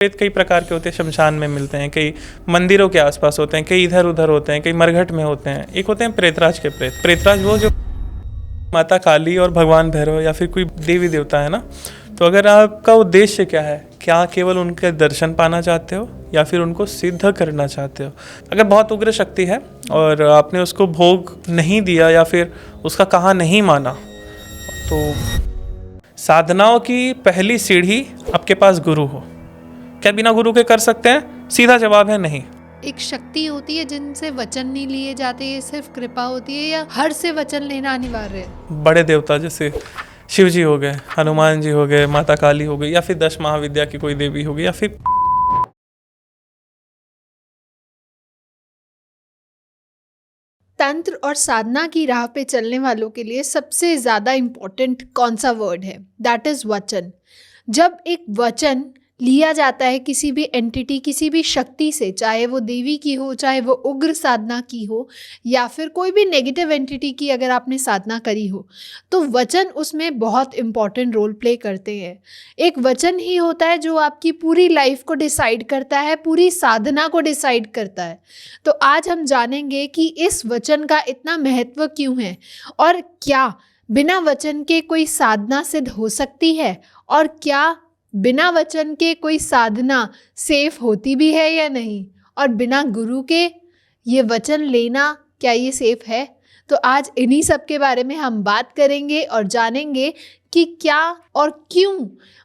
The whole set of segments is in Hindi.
प्रेत कई प्रकार के होते हैं, शमशान में मिलते हैं, कई मंदिरों के आसपास होते हैं, कई इधर उधर होते हैं, कई मरघट में होते हैं। एक होते हैं प्रेतराज के प्रेत। प्रेतराज वो जो माता काली और भगवान भैरव या फिर कोई देवी देवता है ना, तो अगर आपका उद्देश्य क्या है, क्या केवल उनके दर्शन पाना चाहते हो या फिर उनको सिद्ध करना चाहते हो? अगर बहुत उग्र शक्ति है और आपने उसको भोग नहीं दिया या फिर उसका कहा नहीं माना, तो साधनाओं की पहली सीढ़ी आपके पास गुरु हो। क्या बिना गुरु के कर सकते हैं? सीधा जवाब है नहीं। एक शक्ति होती है जिनसे वचन नहीं लिए जाते, ये सिर्फ कृपा होती है या हर से वचन लेना अनिवार्य है? बड़े देवता जैसे शिव जी हो गए, हनुमान जी हो गए, माता काली हो गई, या फिर 10 महाविद्या की कोई देवी हो गई, या फिर तंत्र और साधना की राह पे चलने वालों के लिए सबसे ज्यादा इम्पोर्टेंट कौन सा वर्ड है? दैट इज वचन। जब एक वचन लिया जाता है किसी भी एंटिटी, किसी भी शक्ति से, चाहे वो देवी की हो, चाहे वो उग्र साधना की हो, या फिर कोई भी नेगेटिव एंटिटी की अगर आपने साधना करी हो, तो वचन उसमें बहुत इम्पॉर्टेंट रोल प्ले करते हैं। एक वचन ही होता है जो आपकी पूरी लाइफ को डिसाइड करता है, पूरी साधना को डिसाइड करता है। तो आज हम जानेंगे कि इस वचन का इतना महत्व क्यों है, और क्या बिना वचन के कोई साधना सिद्ध हो सकती है, और क्या बिना वचन के कोई साधना सेफ होती भी है या नहीं, और बिना गुरु के ये वचन लेना क्या ये सेफ है? तो आज इन्हीं सब के बारे में हम बात करेंगे और जानेंगे कि क्या और क्यों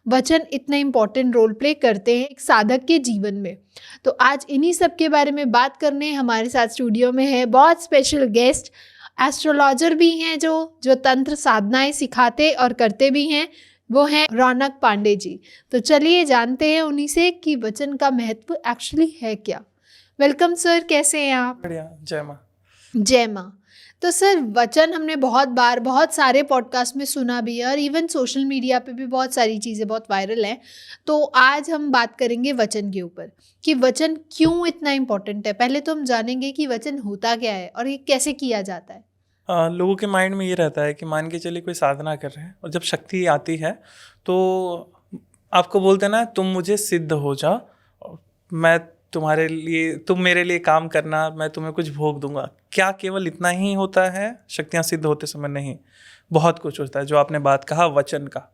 वचन इतना इम्पोर्टेंट रोल प्ले करते हैं एक साधक के जीवन में। तो आज इन्हीं सब के बारे में बात करने हमारे साथ स्टूडियो में है बहुत स्पेशल गेस्ट, एस्ट्रोलॉजर भी हैं जो तंत्र साधनाएं सिखाते और करते भी हैं, वो हैं रौनक पांडे जी। तो चलिए जानते हैं उन्हीं से कि वचन का महत्व एक्चुअली है क्या। वेलकम सर, कैसे हैं आप? बढ़िया, जय माँ। जय माँ। तो सर, वचन हमने बहुत बार बहुत सारे पॉडकास्ट में सुना भी है और इवन सोशल मीडिया पे भी बहुत सारी चीज़ें बहुत वायरल हैं। तो आज हम बात करेंगे वचन के ऊपर कि वचन क्यों इतना इम्पोर्टेंट है। पहले तो हम जानेंगे कि वचन होता क्या है और ये कैसे किया जाता है। लोगों के माइंड में ये रहता है कि मान के चलिए कोई साधना कर रहे हैं और जब शक्ति आती है तो आपको बोलते हैं ना, तुम मुझे सिद्ध हो जा, मैं तुम्हारे लिए, तुम मेरे लिए काम करना, मैं तुम्हें कुछ भोग दूंगा। क्या केवल इतना ही होता है शक्तियाँ सिद्ध होते समय? नहीं, बहुत कुछ होता है। जो आपने बात कहा वचन का,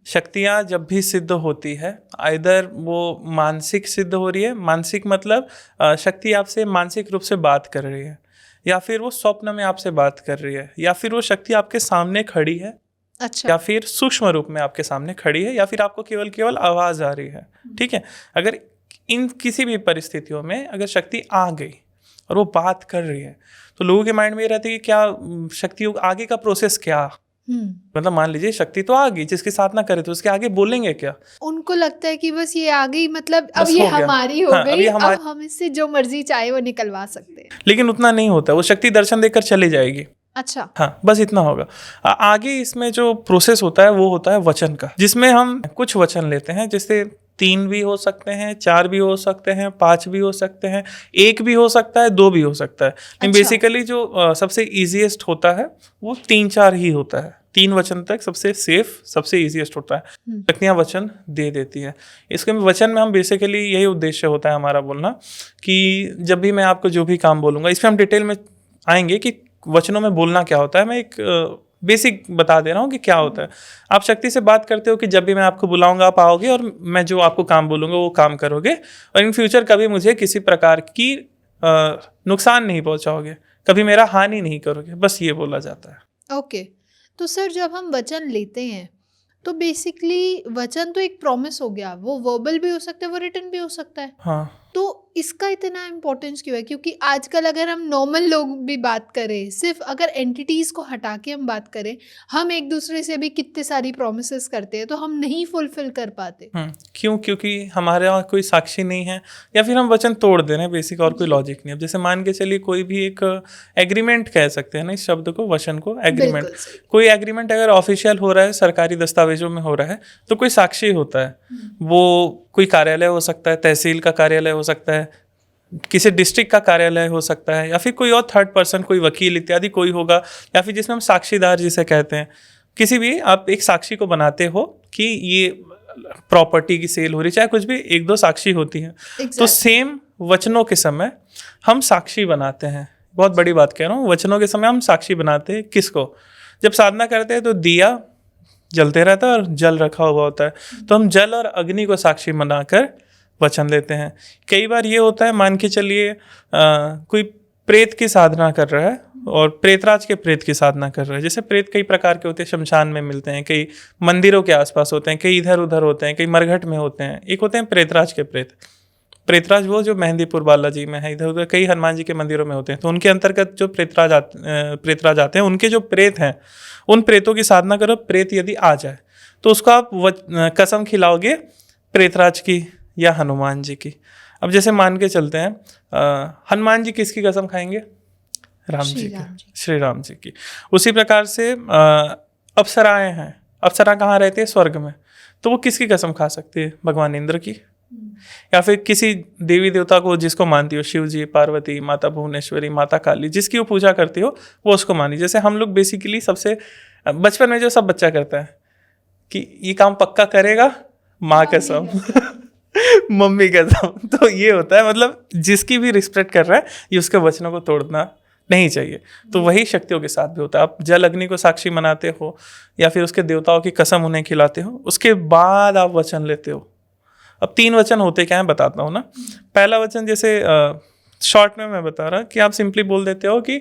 शक्तियाँ जब भी सिद्ध होती है, आइदर वो मानसिक सिद्ध हो रही है, मानसिक मतलब शक्ति आपसे मानसिक रूप से बात कर रही है, या फिर वो स्वप्न में आपसे बात कर रही है, या फिर वो शक्ति आपके सामने खड़ी है, अच्छा, या फिर सूक्ष्म रूप में आपके सामने खड़ी है, या फिर आपको केवल केवल आवाज आ रही है। ठीक है, अगर इन किसी भी परिस्थितियों में अगर शक्ति आ गई और वो बात कर रही है, तो लोगों के माइंड में ये रहता है कि क्या शक्ति आगे का प्रोसेस क्या, मतलब मान लीजिए शक्ति तो आ गई, जिसकी साधना करे तो उसके आगे बोलेंगे क्या? उनको लगता है कि बस ये आ गई, मतलब अब बस ये हो गया। हमारी हो हाँ, गई, अब हम इससे जो मर्जी चाहे वो निकलवा सकते हैं। लेकिन उतना नहीं होता, वो शक्ति दर्शन देकर चली जाएगी। अच्छा, हाँ, बस इतना होगा। आगे इसमें जो प्रोसेस होता है वो होता है वचन का, जिसमें हम कुछ वचन लेते हैं, जैसे 3 भी हो सकते हैं, 4 भी हो सकते हैं, 5 भी हो सकते हैं, 1 भी हो सकता है, 2 भी हो सकता है। लेकिन बेसिकली जो सबसे ईजीएस्ट होता है वो 3-4 ही होता है। 3 वचन तक सबसे सेफ, सबसे ईजीएस्ट होता है। शक्तियाँ वचन दे देती है। इसके वचन में हम बेसिकली यही उद्देश्य होता है हमारा बोलना कि जब भी मैं आपको जो भी काम बोलूँगा, इस पर हम डिटेल में आएंगे कि वचनों में बोलना क्या होता है। मैं एक बेसिक बता दे रहा हूँ कि क्या होता है। आप शक्ति से बात करते हो कि जब भी मैं आपको बुलाऊंगा आप आओगे और मैं जो आपको काम बोलूँगा वो काम करोगे, और इन फ्यूचर कभी मुझे किसी प्रकार की नुकसान नहीं पहुँचाओगे, कभी मेरा हानि नहीं करोगे, बस ये बोला जाता है। ओके। तो सर, जब हम वचन लेते हैं तो बेसिकली वचन तो एक प्रॉमिस हो गया, वो वर्बल भी हो सकता है, वो रिटन भी हो सकता है। हाँ, तो इसका इतना इम्पोर्टेंस क्यों है? क्योंकि आजकल अगर हम नॉर्मल लोग भी बात करें, सिर्फ अगर एंटिटीज़ को हटा के हम बात करें, हम एक दूसरे से भी कितने सारी प्रोमिसेस करते हैं तो हम नहीं फुलफिल कर पाते। क्यों? क्योंकि हमारे यहाँ कोई साक्षी नहीं है, या फिर हम वचन तोड़ दे रहे हैं बेसिक, और कोई लॉजिक नहीं है। अब जैसे मान के चलिए कोई भी एक एग्रीमेंट कह सकते हैं ना, इस शब्द को, वचन को, एग्रीमेंट। बिल्कुल सही। कोई एग्रीमेंट अगर ऑफिशियल हो रहा है, सरकारी दस्तावेजों में हो रहा है, तो कोई साक्षी होता है। वो कोई कार्यालय हो सकता है, तहसील का कार्यालय हो सकता है, किसी डिस्ट्रिक्ट का कार्यालय हो सकता है, या फिर कोई और थर्ड पर्सन, कोई वकील इत्यादि कोई होगा, या फिर जिसमें हम साक्षीदार जिसे कहते हैं। किसी भी आप एक साक्षी को बनाते हो कि ये प्रॉपर्टी की सेल हो रही, चाहे कुछ भी, एक दो साक्षी होती हैं। तो सेम वचनों के समय हम साक्षी बनाते हैं। बहुत बड़ी बात कह रहा हूँ, वचनों के समय हम साक्षी बनाते हैं किसको? जब साधना करते हैं तो दिया जलते रहता है और जल रखा हुआ होता है, तो हम जल और अग्नि को साक्षी बनाकर वचन लेते हैं। कई बार ये होता है, मान के चलिए कोई प्रेत की साधना कर रहा है और प्रेतराज के प्रेत की साधना कर रहा है। जैसे प्रेत कई प्रकार के होते हैं, शमशान में मिलते हैं, कई मंदिरों के आसपास होते हैं, कई इधर उधर होते हैं, कई मरघट में होते हैं। एक होते हैं प्रेतराज के प्रेत। प्रेतराज वो जो मेहंदीपुर बालाजी में है, इधर उधर कई हनुमान जी के मंदिरों में होते हैं। तो उनके अंतर्गत जो प्रेतराज आते हैं, उनके जो प्रेत हैं, उन प्रेतों की साधना करो। प्रेत यदि आ जाए तो उसको आप कसम खिलाओगे प्रेतराज की या हनुमान जी की। अब जैसे मान के चलते हैं, हनुमान जी किसकी कसम खाएंगे? राम जी की, श्री राम जी की। उसी प्रकार से अप्सराएं हैं, अप्सरा कहाँ रहती है? स्वर्ग में। तो वो किसकी कसम खा सकती है? भगवान इंद्र की। या फिर किसी देवी देवता को जिसको मानती हो, शिव जी, पार्वती, माता भुवनेश्वरी, माता काली, जिसकी वो पूजा करती हो वो उसको मानी। जैसे हम लोग बेसिकली सबसे बचपन में जो सब बच्चा करता है कि ये काम पक्का करेगा, माँ कसम मम्मी कसम। तो ये होता है, मतलब जिसकी भी रिस्पेक्ट कर रहा है, ये उसके वचनों को तोड़ना नहीं चाहिए। तो वही शक्तियों के साथ भी होता है। आप जल अग्नि को साक्षी मनाते हो या फिर उसके देवताओं की कसम उन्हें खिलाते हो, उसके बाद आप वचन लेते हो। अब 3 वचन होते क्या है बताता हूँ ना। पहला वचन जैसे शॉर्ट में मैं बता रहा कि आप सिंपली बोल देते हो कि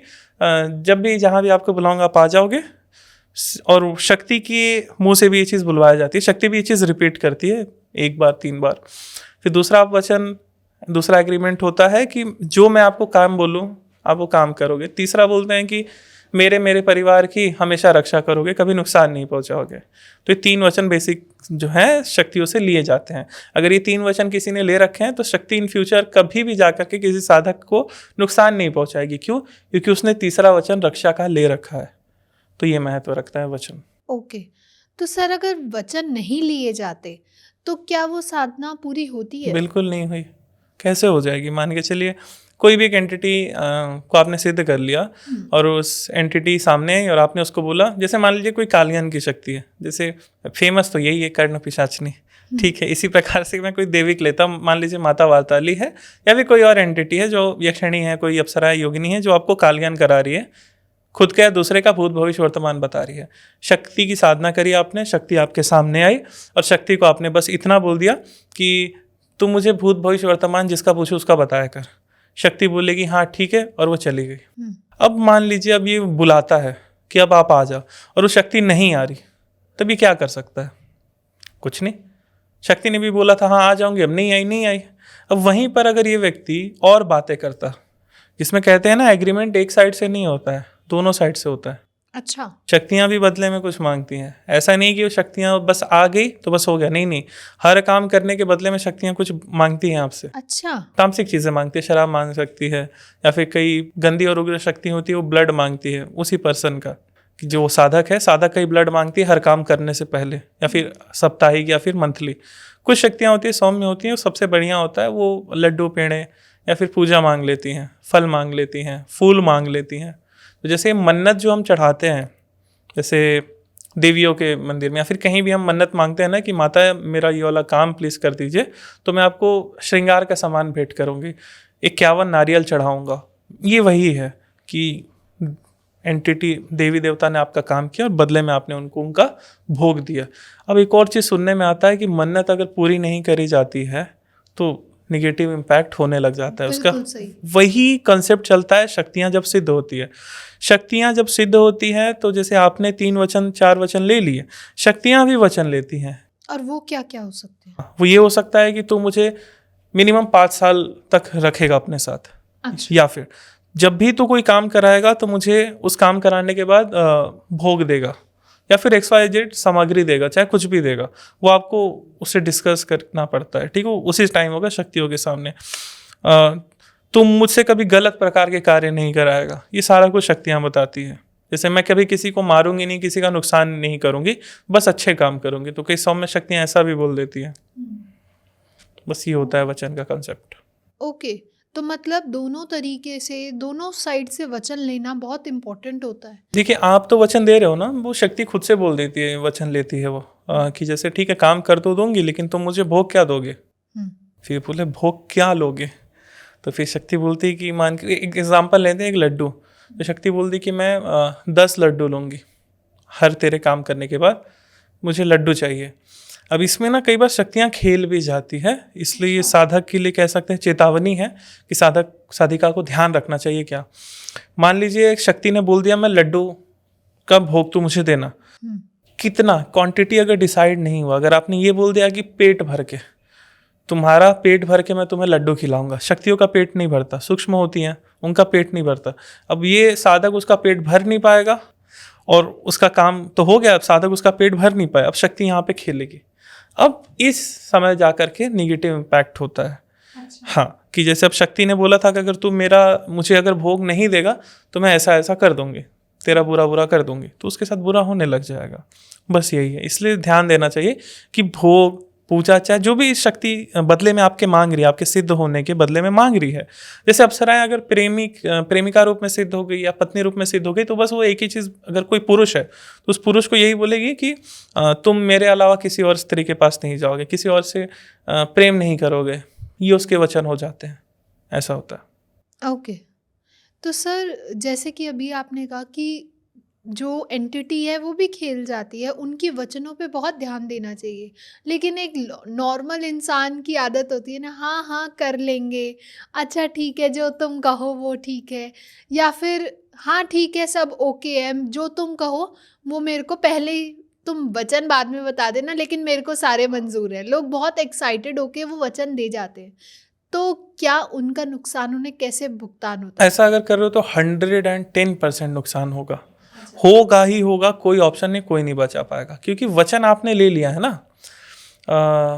जब भी जहाँ भी आपको बुलाऊंगा आप आ जाओगे। और शक्ति के मुंह से भी ये चीज़ बुलवाया जाती है, शक्ति भी ये चीज़ रिपीट करती है 1 बार 3 बार। फिर दूसरा वचन, दूसरा एग्रीमेंट होता है कि जो मैं आपको काम बोलूँ आप वो काम करोगे। तीसरा बोलते हैं कि मेरे परिवार की हमेशा रक्षा करोगे, कभी नुकसान नहीं पहुंचाओगे। तो ये 3 वचन बेसिक जो है शक्तियों से लिए जाते हैं। अगर ये 3 वचन किसी ने ले रखे हैं तो शक्ति इन फ्यूचर कभी भी जाकर के किसी साधक को नुकसान नहीं पहुंचाएगी। क्यों? क्योंकि उसने तीसरा वचन रक्षा का ले रखा है। तो ये महत्व रखता है वचन। ओके, तो सर अगर वचन नहीं लिए जाते तो क्या वो साधना पूरी होती है? बिल्कुल नहीं हुई। कैसे हो जाएगी? मान के चलिए कोई भी एक एंटिटी को आपने सिद्ध कर लिया और उस एंटिटी सामने आई और आपने उसको बोला, जैसे मान लीजिए कोई कालियन की शक्ति है, जैसे फेमस तो यही है कर्ण पिशाचनी, ठीक है। इसी प्रकार से मैं कोई देविक लेता, मान लीजिए माता वार्ताली है या फिर कोई और एंटिटी है जो यक्षिणी है, कोई अप्सरा है, योगिनी है, जो आपको कालियन करा रही है, खुद का या दूसरे का भूत भविष्य वर्तमान बता रही है। शक्ति की साधना करी आपने, शक्ति आपके सामने आई और शक्ति को आपने बस इतना बोल दिया कि तुम मुझे भूत भविष्य वर्तमान जिसका पूछो उसका बताया कर। शक्ति बोलेगी हाँ ठीक है, और वो चली गई। अब मान लीजिए अब ये बुलाता है कि अब आप आ जाओ, और वो शक्ति नहीं आ रही, तब ये क्या कर सकता है? कुछ नहीं। शक्ति ने भी बोला था हाँ आ जाऊंगी, अब नहीं आई। अब वहीं पर अगर ये व्यक्ति और बातें करता, जिसमें कहते हैं ना एग्रीमेंट एक साइड से नहीं होता है, दोनों साइड से होता है। अच्छा, शक्तियां भी बदले में कुछ मांगती हैं। ऐसा नहीं कि वो शक्तियां बस आ गई तो बस हो गया, नहीं, हर काम करने के बदले में शक्तियां कुछ मांगती हैं आपसे। अच्छा, तामसिक चीजें मांगती है, शराब मांग सकती है, या फिर कई गंदी और उग्र शक्ति होती है वो ब्लड मांगती है उसी पर्सन का, कि जो साधक है, साधक का ही ब्लड मांगती है हर काम करने से पहले, या फिर साप्ताहिक या फिर मंथली। कुछ शक्तियाँ होती है सौम्य होती हैं, सबसे बढ़िया होता है वो लड्डू पेड़े या फिर पूजा मांग लेती हैं, फल मांग लेती हैं, फूल मांग लेती हैं। तो जैसे मन्नत जो हम चढ़ाते हैं, जैसे देवियों के मंदिर में या फिर कहीं भी हम मन्नत मांगते हैं ना कि माता मेरा ये वाला काम प्लीज़ कर दीजिए, तो मैं आपको श्रृंगार का सामान भेंट करूँगी, 51 नारियल चढ़ाऊँगा। ये वही है कि एंटिटी देवी देवता ने आपका काम किया और बदले में आपने उनको उनका भोग दिया। अब एक और चीज़ सुनने में आता है कि मन्नत अगर पूरी नहीं करी जाती है तो निगेटिव इम्पैक्ट होने लग जाता है उसका। वही कंसेप्ट चलता है शक्तियाँ जब सिद्ध होती है। शक्तियाँ जब सिद्ध होती हैं तो जैसे आपने 3 वचन 4 वचन ले लिए, शक्तियाँ भी वचन लेती हैं। और वो क्या क्या हो सकते हैं? वो ये हो सकता है कि तू मुझे मिनिमम 5 साल तक रखेगा अपने साथ। अच्छा। या फिर जब भी तू कोई काम कराएगा तो मुझे उस काम कराने के बाद भोग देगा, या फिर XYZ सामग्री देगा, चाहे कुछ भी देगा, वो आपको उससे डिस्कस करना पड़ता है, ठीक है। उसी टाइम होगा शक्तियों के सामने। तुम मुझसे कभी गलत प्रकार के कार्य नहीं कराएगा, ये सारा कुछ शक्तियाँ बताती है। जैसे मैं कभी किसी को मारूंगी नहीं, किसी का नुकसान नहीं करूंगी, बस अच्छे काम करूंगी। तो कई सौम्य शक्तियाँ ऐसा भी बोल देती है। बस ये होता है वचन का कंसेप्ट। ओके, तो मतलब दोनों तरीके से, दोनों साइड से वचन लेना बहुत इंपॉर्टेंट होता है। देखिए आप तो वचन दे रहे हो ना, वो शक्ति खुद से बोल देती है, वचन लेती है वो। कि जैसे ठीक है काम कर तो दूंगी लेकिन तुम मुझे भोग क्या दोगे। हम्म, फिर बोले भोग क्या लोगे। तो फिर शक्ति बोलती कि मान के एक एग्जाम्पल लेते हैं, एक लड्डू। तो शक्ति बोलती कि मैं 10 लड्डू लूँगी, हर तेरे काम करने के बाद मुझे लड्डू चाहिए। अब इसमें ना कई बार शक्तियाँ खेल भी जाती है, इसलिए ये साधक के लिए कह सकते हैं चेतावनी है कि साधक साधिका को ध्यान रखना चाहिए। क्या मान लीजिए एक शक्ति ने बोल दिया मैं लड्डू का भोग तू मुझे देना, हम्म, कितना क्वांटिटी अगर डिसाइड नहीं हुआ, अगर आपने ये बोल दिया कि पेट भर के, तुम्हारा पेट भर के मैं तुम्हें लड्डू खिलाऊंगा, शक्तियों का पेट नहीं भरता, सूक्ष्म होती हैं उनका पेट नहीं भरता। अब ये साधक उसका पेट भर नहीं पाएगा और उसका काम तो हो गया, अब साधक उसका पेट भर नहीं पाया, अब शक्ति यहाँ पे खेलेगी। अब इस समय जा कर के निगेटिव इम्पैक्ट होता है। हाँ, कि जैसे अब शक्ति ने बोला था कि अगर तू मुझे अगर भोग नहीं देगा तो मैं ऐसा ऐसा कर दूंगी, तेरा बुरा बुरा कर दूंगी, तो उसके साथ बुरा होने लग जाएगा। बस यही है, इसलिए ध्यान देना चाहिए कि भोग पूजा चाहे जो भी शक्ति बदले में आपके मांग रही है, आपके सिद्ध होने के बदले में मांग रही है। जैसे अप्सराएं अगर प्रेमिका रूप में सिद्ध हो गई या पत्नी रूप में सिद्ध हो गई, तो बस वो एक ही चीज़, अगर कोई पुरुष है तो उस पुरुष को यही बोलेगी कि तुम मेरे अलावा किसी और स्त्री के पास नहीं जाओगे, किसी और से प्रेम नहीं करोगे। ये उसके वचन हो जाते हैं, ऐसा होता है। ओके। तो सर जैसे कि अभी आपने कहा कि जो एंटिटी है वो भी खेल जाती है, उनकी वचनों पे बहुत ध्यान देना चाहिए, लेकिन एक नॉर्मल इंसान की आदत होती है ना, हाँ हाँ कर लेंगे, अच्छा ठीक है जो तुम कहो वो ठीक है, या फिर हाँ ठीक है सब ओके है, जो तुम कहो वो मेरे को पहले ही, तुम वचन बाद में बता देना लेकिन मेरे को सारे मंजूर है। लोग बहुत एक्साइटेड होके वो वचन दे जाते हैं, तो क्या उनका नुकसान उन्हें कैसे भुगतान होता है? ऐसा अगर कर रहे हो तो 110% नुकसान होगा, होगा ही होगा, कोई ऑप्शन नहीं, कोई नहीं बचा पाएगा, क्योंकि वचन आपने ले लिया है ना।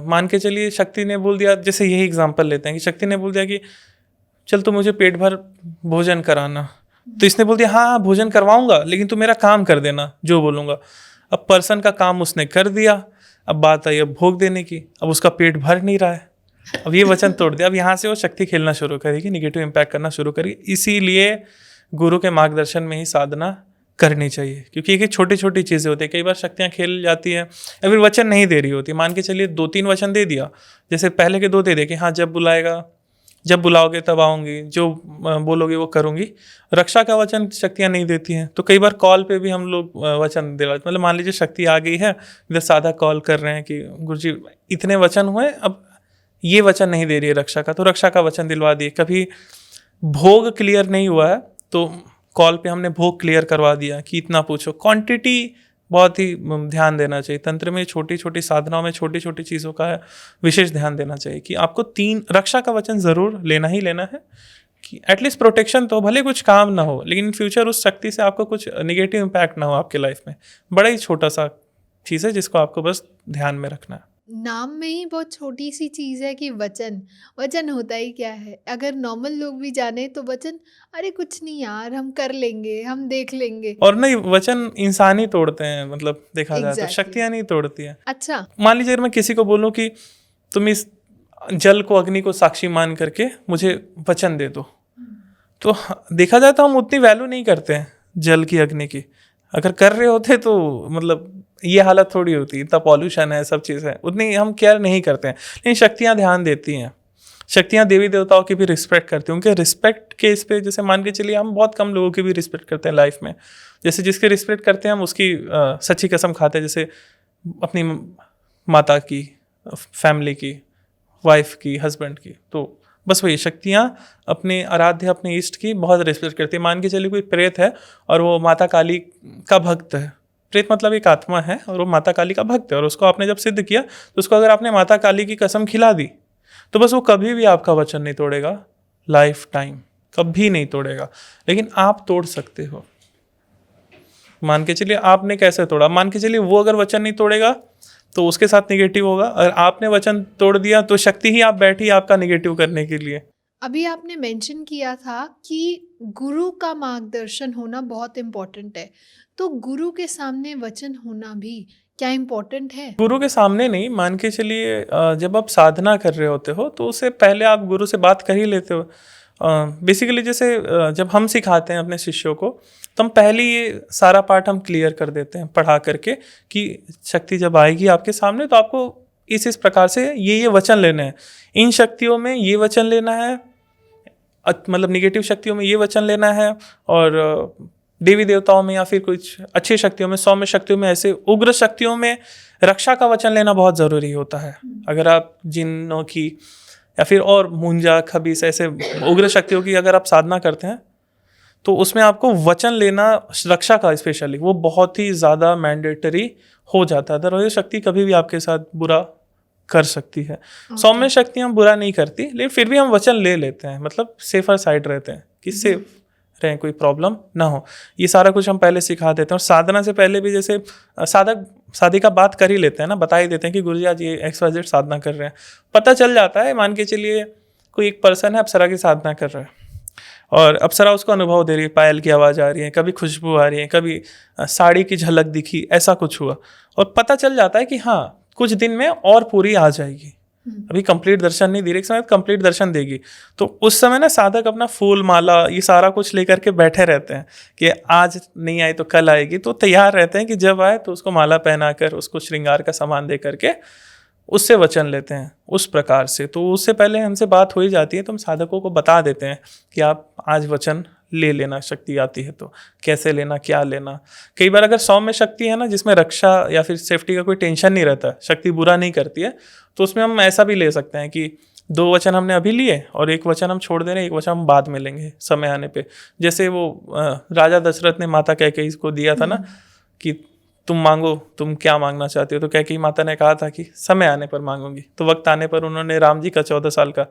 मान के चलिए शक्ति ने बोल दिया, जैसे यही एग्जांपल लेते हैं कि शक्ति ने बोल दिया कि चल तू मुझे पेट भर भोजन कराना, तो इसने बोल दिया हाँ हाँ भोजन करवाऊंगा लेकिन तू मेरा काम कर देना जो बोलूँगा। अब पर्सन का काम उसने कर दिया, अब बात आई अब भोग देने की, अब उसका पेट भर नहीं रहा है, अब ये वचन तोड़ दिया, अब यहाँ से वो शक्ति खेलना शुरू करेगी, निगेटिव इम्पैक्ट करना शुरू करेगी। इसीलिए गुरु के मार्गदर्शन में ही साधना करनी चाहिए, क्योंकि ये छोटी छोटी चीज़ें होती है। कई बार शक्तियाँ खेल जाती हैं या फिर वचन नहीं दे रही होती। मान के चलिए 2-3 वचन दे दिया, जैसे पहले के 2 दे दे कि हाँ जब बुलाएगा, जब बुलाओगे तब आऊँगी, जो बोलोगे वो करूँगी। रक्षा का वचन शक्तियाँ नहीं देती हैं, तो कई बार कॉल पे भी हम लोग वचन दिलाते, मतलब मान लीजिए शक्ति आ गई है, इधर साधा कॉल कर रहे हैं कि गुरुजी इतने वचन हुए, अब ये वचन नहीं दे रही है रक्षा का, तो रक्षा का वचन दिलवा दिए। कभी भोग क्लियर नहीं हुआ है तो कॉल पे हमने भोग क्लियर करवा दिया कि इतना पूछो। क्वांटिटी बहुत ही ध्यान देना चाहिए। तंत्र में छोटी छोटी साधनाओं में छोटी छोटी चीज़ों का विशेष ध्यान देना चाहिए कि आपको 3 रक्षा का वचन ज़रूर लेना ही लेना है, कि एटलीस्ट प्रोटेक्शन तो, भले कुछ काम ना हो लेकिन इन फ्यूचर उस शक्ति से आपको कुछ नेगेटिव इम्पैक्ट ना हो आपके लाइफ में। बड़ा ही छोटा सा चीज़ है जिसको आपको बस ध्यान में रखना है। नाम में ही बहुत छोटी सी चीज़ है कि वचन। वचन होता ही क्या है? अगर नॉर्मल लोग भी जाने तो वचन, अरे कुछ नहीं यार हम कर लेंगे, हम देख लेंगे। और नहीं, वचन इंसान ही तोड़ते हैं, मतलब देखा जाए तो Exactly. शक्तियाँ नहीं तोड़ती हैं। अच्छा। मान लीजिए अगर मैं किसी को बोलूँ कि तुम इस जल को, अग्नि को साक्षी मान करके मुझे वचन दे दो, तो देखा जाए तो हम उतनी वैल्यू नहीं करते हैं जल की, अग्नि की। अगर कर रहे होते तो मतलब ये हालत थोड़ी होती, इतना पॉल्यूशन है, सब चीज़ है, उतनी हम केयर नहीं करते हैं। लेकिन शक्तियाँ ध्यान देती हैं, शक्तियाँ देवी देवताओं की भी रिस्पेक्ट करती हैं। उनके रिस्पेक्ट के इस पे, जैसे मान के चलिए हम बहुत कम लोगों की भी रिस्पेक्ट करते हैं लाइफ में, जैसे जिसकी रिस्पेक्ट करते हैं हम उसकी सच्ची कसम खाते हैं, जैसे अपनी माता की, फैमिली की, वाइफ की, हस्बैंड की। तो बस वही शक्तियाँ अपने आराध्य, अपने इष्ट की बहुत रिस्पेक्ट करती है। मान के चलिए कोई प्रेत है और वो माता काली का भक्त है, प्रेत मतलब एक आत्मा है और वो माता काली का भक्त है, और उसको आपने जब सिद्ध किया तो उसको अगर आपने माता काली की कसम खिला दी तो बस वो कभी भी आपका वचन नहीं तोड़ेगा, लाइफ टाइम कभी नहीं तोड़ेगा। लेकिन आप तोड़ सकते हो। मान के चलिए आपने कैसे तोड़ा, मान के चलिए वो अगर वचन नहीं तोड़ेगा तो उसके साथ निगेटिव होगा, अगर आपने वचन तोड़ दिया तो शक्ति ही आप बैठी आपका निगेटिव करने के लिए। अभी आपने मेंशन किया था कि गुरु का मार्गदर्शन होना बहुत इम्पोर्टेंट है, तो गुरु के सामने वचन होना भी क्या इम्पोर्टेंट है? गुरु के सामने नहीं, मान के चलिए जब आप साधना कर रहे होते हो तो उससे पहले आप गुरु से बात कर ही लेते हो। बेसिकली जैसे जब हम सिखाते हैं अपने शिष्यों को, तो हम पहले ये सारा पार्ट हम क्लियर कर देते हैं पढ़ा करके कि शक्ति जब आएगी आपके सामने तो आपको इस प्रकार से ये वचन लेने हैं, इन शक्तियों में ये वचन लेना है, मतलब निगेटिव शक्तियों में ये वचन लेना है, और देवी देवताओं में या फिर कुछ अच्छी शक्तियों में, सौम्य शक्तियों में, ऐसे उग्र शक्तियों में रक्षा का वचन लेना बहुत ज़रूरी होता है। अगर आप जिन्नों की या फिर और मुंजा खबीस ऐसे उग्र शक्तियों की अगर आप साधना करते हैं तो उसमें आपको वचन लेना रक्षा का स्पेशली वो बहुत ही ज़्यादा मैंडेटरी हो जाता है। अदरवाइज शक्ति कभी भी आपके साथ बुरा कर सकती है। सौम्य शक्तियाँ बुरा नहीं करती, लेकिन फिर भी हम वचन ले लेते हैं, मतलब सेफर साइड रहते हैं कि सेफ रहें, कोई प्रॉब्लम ना हो। ये सारा कुछ हम पहले सिखा देते हैं। और साधना से पहले भी जैसे साधक साधिका बात कर ही लेते हैं ना, बता ही देते हैं कि गुरुजी आज ये XYZ साधना कर रहे हैं, पता चल जाता है। मान के चलिए कोई एक पर्सन है अप्सरा की साधना कर रहा है और अप्सरा उसको अनुभव दे रही है, पायल की आवाज़ आ रही है, कभी खुशबू आ रही है, कभी साड़ी की झलक दिखी, ऐसा कुछ हुआ, और पता चल जाता है कि हाँ कुछ दिन में और पूरी आ जाएगी, अभी कंप्लीट दर्शन नहीं दे रही, एक समय कंप्लीट दर्शन देगी। तो उस समय ना साधक अपना फूल माला ये सारा कुछ लेकर के बैठे रहते हैं कि आज नहीं आई तो कल आएगी, तो तैयार रहते हैं कि जब आए तो उसको माला पहनाकर, उसको श्रृंगार का सामान दे करके उससे वचन लेते हैं उस प्रकार से। तो उससे पहले हमसे बात हो ही जाती है, तो हम साधकों को बता देते हैं कि आप आज वचन ले लेना, शक्ति आती है तो कैसे लेना, क्या लेना। कई बार अगर सौम्य शक्ति है ना जिसमें रक्षा या फिर सेफ्टी का कोई टेंशन नहीं रहता, शक्ति बुरा नहीं करती है, तो उसमें हम ऐसा भी ले सकते हैं कि 2 वचन हमने अभी लिए और 1 वचन हम छोड़ दे रहे हैं, 1 वचन हम बाद में लेंगे समय आने पे। जैसे वो राजा दशरथ ने माता कैकेयी को दिया था ना कि तुम मांगो, तुम क्या मांगना चाहते हो, तो कैकेयी माता ने कहा था कि समय आने पर मांगूंगी, तो वक्त आने पर उन्होंने राम जी का 14 साल का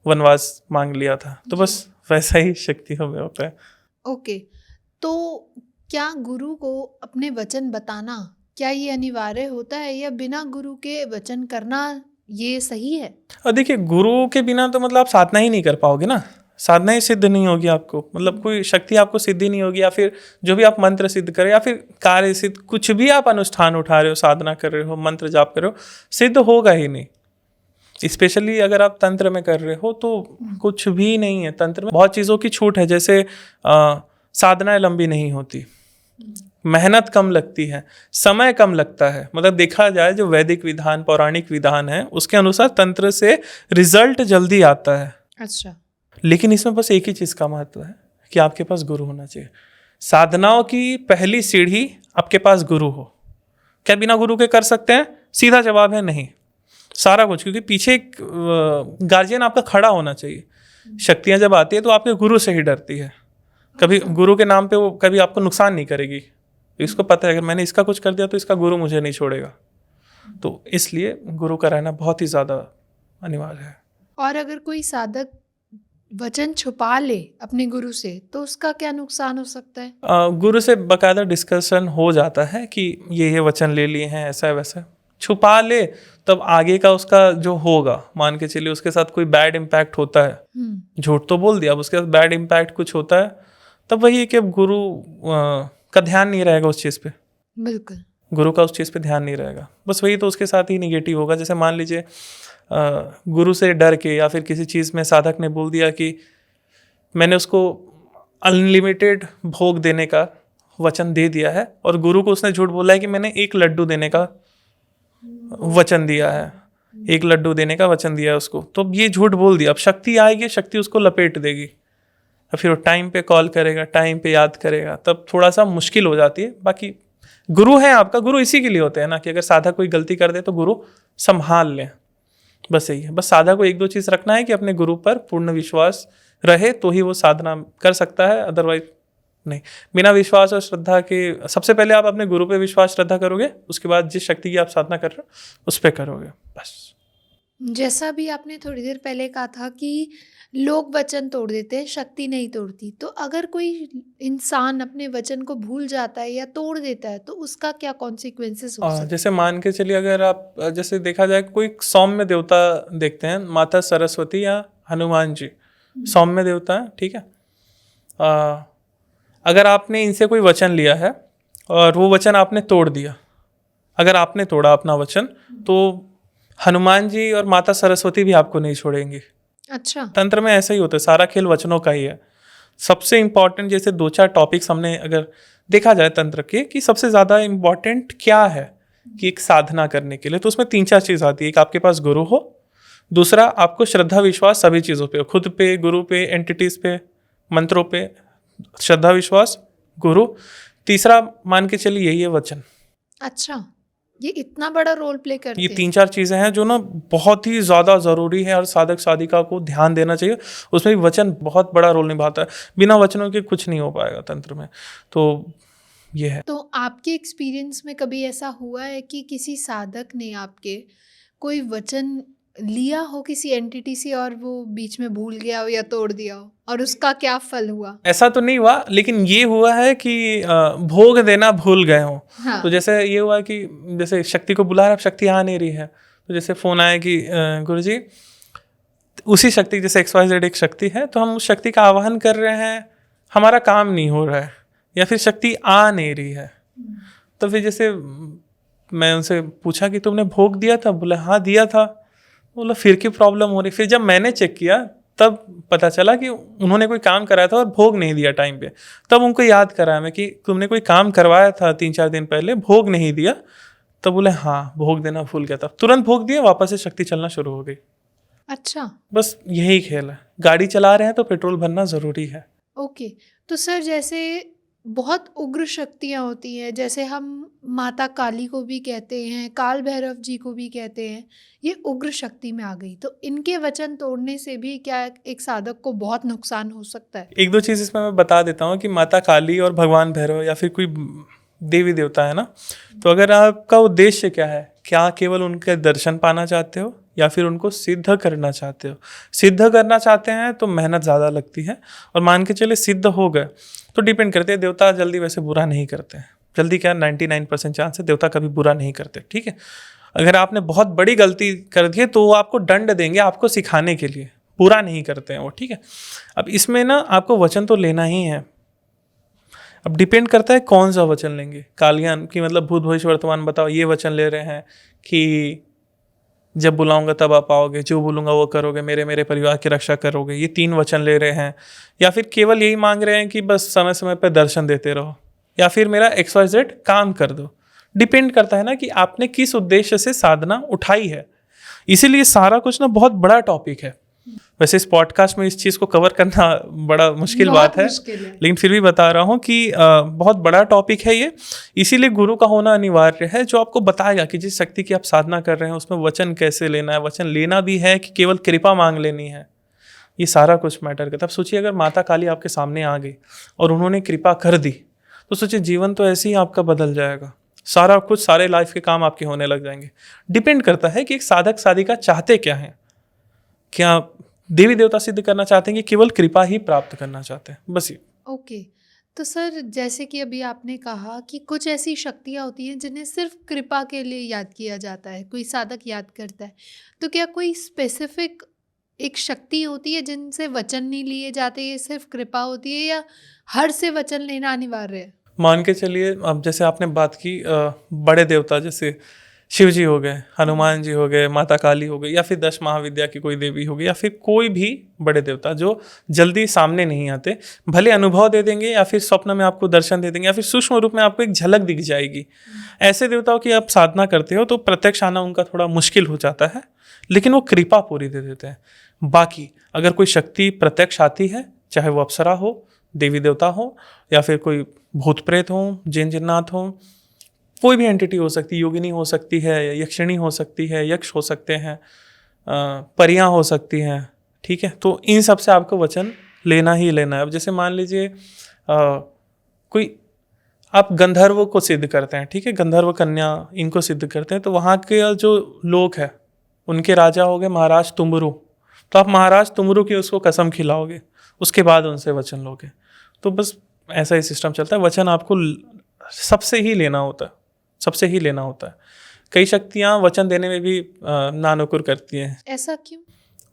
वनवास मांग लिया था। तो बस वैसा ही शक्तियों में होता है। ओके, तो क्या गुरु को अपने वचन बताना क्या ये अनिवार्य होता है या बिना गुरु के वचन करना ये सही है? और देखिए गुरु के बिना तो मतलब आप साधना ही नहीं कर पाओगे ना, साधना ही सिद्ध नहीं होगी आपको, मतलब कोई शक्ति आपको सिद्धि नहीं होगी, या फिर जो भी आप मंत्र सिद्ध करें या फिर कार्य सिद्ध, कुछ भी आप अनुष्ठान उठा रहे हो, साधना कर रहे हो, मंत्र जाप कर रहे हो, सिद्ध होगा ही नहीं। स्पेशली अगर आप तंत्र में कर रहे हो तो कुछ भी नहीं है। तंत्र में बहुत चीज़ों की छूट है, जैसे साधनाएं लंबी नहीं होती, मेहनत कम लगती है, समय कम लगता है। मतलब देखा जाए जो वैदिक विधान, पौराणिक विधान है, उसके अनुसार तंत्र से रिजल्ट जल्दी आता है। अच्छा, लेकिन इसमें बस एक ही चीज़ का महत्व है कि आपके पास गुरु होना चाहिए। साधनाओं की पहली सीढ़ी आपके पास गुरु हो। क्या बिना गुरु के कर सकते हैं? सीधा जवाब है नहीं। सारा कुछ, क्योंकि पीछे एक गार्जियन आपका खड़ा होना चाहिए। शक्तियाँ जब आती है तो आपके गुरु से ही डरती है, कभी गुरु के नाम पे वो कभी आपको नुकसान नहीं करेगी। इसको पता है अगर मैंने इसका कुछ कर दिया तो इसका गुरु मुझे नहीं छोड़ेगा। तो इसलिए गुरु का रहना बहुत ही ज़्यादा अनिवार्य है। और अगर कोई साधक वचन छुपा ले अपने गुरु से तो उसका क्या नुकसान हो सकता है? गुरु से बाकायदा डिस्कशन हो जाता है कि ये वचन ले लिए हैं, ऐसा है वैसा। छुपा ले तब आगे का उसका जो होगा, मान के चलिए उसके साथ कोई बैड इम्पैक्ट होता है, झूठ तो बोल दिया, अब उसके साथ बैड इम्पैक्ट कुछ होता है, तब वही है कि अब गुरु का ध्यान नहीं रहेगा उस चीज़ पे। बिल्कुल, गुरु का उस चीज़ पे ध्यान नहीं रहेगा, बस वही तो उसके साथ ही निगेटिव होगा। जैसे मान लीजिए गुरु से डर के या फिर किसी चीज़ में साधक ने बोल दिया कि मैंने उसको अनलिमिटेड भोग देने का वचन दे दिया है, और गुरु को उसने झूठ बोला है कि मैंने 1 लड्डू देने का वचन दिया है, 1 लड्डू देने का वचन दिया है उसको, तो ये झूठ बोल दिया। अब शक्ति आएगी, शक्ति उसको लपेट देगी, और फिर वो टाइम पे कॉल करेगा, टाइम पे याद करेगा, तब थोड़ा सा मुश्किल हो जाती है। बाकी गुरु है आपका, गुरु इसी के लिए होते हैं ना कि अगर साधक कोई गलती कर दे तो गुरु संभाल लें, बस यही है। बस साधक को 1-2 चीज़ रखना है कि अपने गुरु पर पूर्ण विश्वास रहे तो ही वो साधना कर सकता है, अदरवाइज नहीं। बिना विश्वास और श्रद्धा के, सबसे पहले आप अपने गुरु पे विश्वास श्रद्धा करोगे, उसके बाद जिस शक्ति की आप साधना कर रहे हो उस पर करोगे, बस। जैसा भी आपने थोड़ी देर पहले कहा था कि लोग वचन तोड़ देते हैं, शक्ति नहीं तोड़ती, तो अगर कोई इंसान अपने वचन को भूल जाता है या तोड़ देता है तो उसका क्या कॉन्सिक्वेंसेस हो सकते हैं? जैसे मान के चलिए अगर आप जैसे देखा जाए कोई सौम्य देवता देखते हैं, माता सरस्वती या हनुमान जी सौम्य देवता है, ठीक है। अगर आपने इनसे कोई वचन लिया है और वो वचन आपने तोड़ दिया, अगर आपने तोड़ा अपना वचन, तो हनुमान जी और माता सरस्वती भी आपको नहीं छोड़ेंगी। अच्छा। तंत्र में ऐसा ही होता है, सारा खेल वचनों का ही है। सबसे इम्पॉर्टेंट जैसे 2-4 टॉपिक्स हमने अगर देखा जाए तंत्र के कि सबसे ज़्यादा इम्पॉर्टेंट क्या है कि एक साधना करने के लिए, तो उसमें 3-4 चीज़ आती है। एक आपके पास गुरु हो, दूसरा आपको श्रद्धा विश्वास सभी चीज़ों पे हो, खुद पे, गुरु पे, एंटिटीज पे, मंत्रों पे श्रद्धा विश्वास, गुरु। तीसरा मान के चलिए यही है वचन। अच्छा, ये इतना बड़ा रोल प्ले करते ये हैं। 3-4 चीज़ें हैं जो ना बहुत ही ज़्यादा ज़रूरी है और साधक साधिका को ध्यान देना चाहिए। उसमें भी वचन बहुत बड़ा रोल निभाता है, बिना वचनों के कुछ नहीं हो पाएगा तंत्र में। तो ये है। तो आपके एक्सपीरियंस में कभी ऐसा हुआ है कि किसी साधक ने आपके कोई वचन लिया हो किसी एंटिटी से और वो बीच में भूल गया हो या तोड़ दिया हो, और उसका क्या फल हुआ? ऐसा तो नहीं हुआ, लेकिन ये हुआ है कि भोग देना भूल गए हों। हाँ। तो जैसे ये हुआ कि जैसे शक्ति को बुला रहा है, शक्ति आ नहीं रही है, तो जैसे फ़ोन आया कि गुरुजी उसी शक्ति, जैसे XYZ एक शक्ति है, तो हम उस शक्ति का आवाहन कर रहे हैं, हमारा काम नहीं हो रहा है या फिर शक्ति आ नहीं रही है। तो फिर जैसे मैं उनसे पूछा कि तुमने भोग दिया था? बोला हाँ दिया था। बोला फिर की प्रॉब्लम हो रही। फिर जब मैंने चेक किया तब पता चला कि उन्होंने कोई काम कराया था और भोग नहीं दिया टाइम पे। तब उनको याद कराया मैं कि तुमने कोई काम करवाया था 3-4 दिन पहले, भोग नहीं दिया। तब बोले हाँ भोग देना भूल गया था। तुरंत भोग दिया, वापस से शक्ति चलना शुरू हो गई। अच्छा। बस यही खेल है। गाड़ी चला रहे हैं तो पेट्रोल भरना ज़रूरी है। ओके। तो सर जैसे बहुत उग्र शक्तियाँ होती हैं, जैसे हम माता काली को भी कहते हैं, काल भैरव जी को भी कहते हैं, ये उग्र शक्ति में आ गई, तो इनके वचन तोड़ने से भी क्या एक साधक को बहुत नुकसान हो सकता है? 1-2 चीज़ इसमें मैं बता देता हूँ कि माता काली और भगवान भैरव या फिर कोई देवी देवता है ना, तो अगर आपका उद्देश्य क्या है, क्या केवल उनके दर्शन पाना चाहते हो या फिर उनको सिद्ध करना चाहते हो? सिद्ध करना चाहते हैं तो मेहनत ज़्यादा लगती है, और मान के चले सिद्ध हो गए तो डिपेंड करते हैं। देवता जल्दी वैसे बुरा नहीं करते हैं, जल्दी क्या 99% चांस है देवता कभी बुरा नहीं करते, ठीक है। अगर आपने बहुत बड़ी गलती कर दी है तो वो आपको दंड देंगे, आपको सिखाने के लिए, बुरा नहीं करते हैं वो, ठीक है। अब इसमें ना आपको वचन तो लेना ही है। अब डिपेंड करता है कौन सा वचन लेंगे। कालियान की मतलब भूत भविष्य वर्तमान बताओ, ये वचन ले रहे हैं कि जब बुलाऊंगा तब आप आओगे, जो बोलूँगा वो करोगे, मेरे मेरे परिवार की रक्षा करोगे, ये 3 वचन ले रहे हैं। या फिर केवल यही मांग रहे हैं कि बस समय समय पर दर्शन देते रहो, या फिर मेरा XYZ काम कर दो। डिपेंड करता है ना कि आपने किस उद्देश्य से साधना उठाई है। इसीलिए सारा कुछ ना बहुत बड़ा टॉपिक है। वैसे इस पॉडकास्ट में इस चीज़ को कवर करना बड़ा मुश्किल बात है, लेकिन फिर भी बता रहा हूँ कि बहुत बड़ा टॉपिक है ये। इसीलिए गुरु का होना अनिवार्य है, जो आपको बताएगा कि जिस शक्ति की आप साधना कर रहे हैं उसमें वचन कैसे लेना है, वचन लेना भी है कि केवल कृपा मांग लेनी है, ये सारा कुछ मैटर करता है। अब सोचिए अगर माता काली आपके सामने आ गई और उन्होंने कृपा कर दी, तो सोचिए जीवन तो ऐसे ही आपका बदल जाएगा। सारा कुछ, सारे लाइफ के काम आपके होने लग जाएंगे। डिपेंड करता है कि एक साधक साधिका चाहते क्या हैं। क्या देवी देवता सिद्ध करना चाहते हैं कि केवल कृपा ही प्राप्त करना चाहते हैं, बस ये। ओके। तो सर जैसे कि अभी आपने कहा कि कुछ ऐसी शक्तियाँ होती हैं जिन्हें सिर्फ कृपा के लिए याद किया जाता है, कोई साधक याद करता है, तो क्या कोई स्पेसिफिक एक शक्ति होती है जिनसे वचन नहीं लिए जाते, ये सिर्फ कृपा होती है, या हर से वचन लेना अनिवार्य है? मान के चलिए अब जैसे आपने बात की बड़े देवता, जैसे शिव जी हो गए, हनुमान जी हो गए, माता काली हो गई, या फिर 10 महाविद्या की कोई देवी हो गई, या फिर कोई भी बड़े देवता जो जल्दी सामने नहीं आते, भले अनुभव दे देंगे या फिर स्वप्न में आपको दर्शन दे देंगे या फिर सूक्ष्म रूप में आपको एक झलक दिख जाएगी। ऐसे देवताओं की आप साधना करते हो तो प्रत्यक्ष आना उनका थोड़ा मुश्किल हो जाता है, लेकिन वो कृपा पूरी दे देते हैं। बाकी अगर कोई शक्ति प्रत्यक्ष आती है, चाहे वो अप्सरा हो, देवी देवता हो, या फिर कोई भूत प्रेत हो, जिन जिन्नात हो, कोई भी एंटिटी हो सकती है, योगिनी हो सकती है, यक्षिणी हो सकती है, यक्ष हो सकते हैं, परियां हो सकती हैं, ठीक है। तो इन सब से आपको वचन लेना ही लेना है। अब जैसे मान लीजिए कोई आप गंधर्व को सिद्ध करते हैं, ठीक है, गंधर्व कन्या इनको सिद्ध करते हैं, तो वहाँ के जो लोग हैं उनके राजा हो गए महाराज तुमरू, तो आप महाराज तुमरू की उसको कसम खिलाओगे, उसके बाद उनसे वचन लोगे। तो बस ऐसा ही सिस्टम चलता है। वचन आपको सबसे ही लेना होता है, सबसे ही लेना होता है। कई शक्तियाँ वचन देने में भी नानुकुर करती हैं। ऐसा क्यों?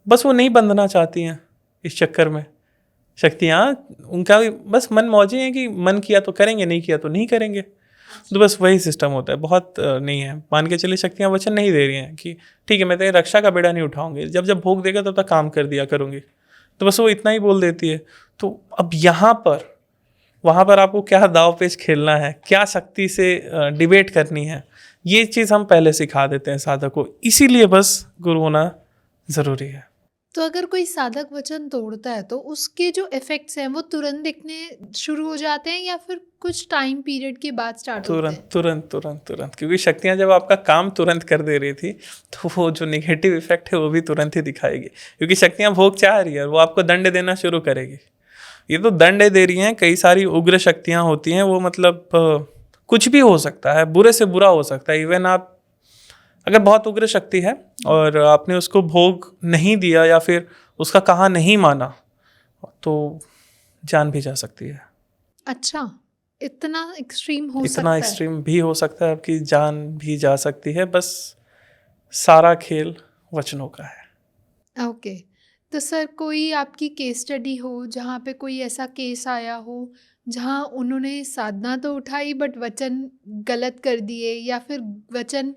बस वो नहीं बंधना चाहती हैं इस चक्कर में। शक्तियाँ उनका बस मन मौजी है कि मन किया तो करेंगे, नहीं किया तो नहीं करेंगे। तो बस वही सिस्टम होता है, बहुत नहीं है। मान के चलिए शक्तियाँ वचन नहीं दे रही हैं कि ठीक है मैं तेरी रक्षा का बेड़ा नहीं उठाऊंगी, जब जब भोग देगा तब तक काम कर दिया करूंगी, तो बस वो इतना ही बोल देती है। तो अब यहाँ पर वहाँ पर आपको क्या दाव पेच खेलना है, क्या शक्ति से डिबेट करनी है, ये चीज़ हम पहले सिखा देते हैं साधक को। इसीलिए बस गुरु होना ज़रूरी है। तो अगर कोई साधक वचन तोड़ता है तो उसके जो इफेक्ट्स हैं वो तुरंत दिखने शुरू हो जाते हैं या फिर कुछ टाइम पीरियड के बाद स्टार्ट होते हैं? तुरंत, क्योंकि शक्तियाँ जब आपका काम तुरंत कर दे रही थी तो वो जो नेगेटिव इफेक्ट है वो भी तुरंत ही दिखाएगी, क्योंकि शक्तियाँ भोग चाह रही है और वो आपको दंड देना शुरू करेगी। ये तो दंड दे रही हैं, कई सारी उग्र शक्तियाँ होती हैं, वो मतलब कुछ भी हो सकता है, बुरे से बुरा हो सकता है। इवन आप अगर बहुत उग्र शक्ति है और आपने उसको भोग नहीं दिया या फिर उसका कहा नहीं माना तो जान भी जा सकती है। अच्छा, इतना एक्सट्रीम हो सकता इतना है? एक्सट्रीम भी हो सकता है, आपकी जान भी जा सकती है। बस सारा खेल वचनों का है। ओके। तो सर कोई आपकी केस स्टडी हो जहाँ पे कोई ऐसा केस आया हो जहाँ उन्होंने साधना तो उठाई बट वचन गलत कर दिए या फिर वचन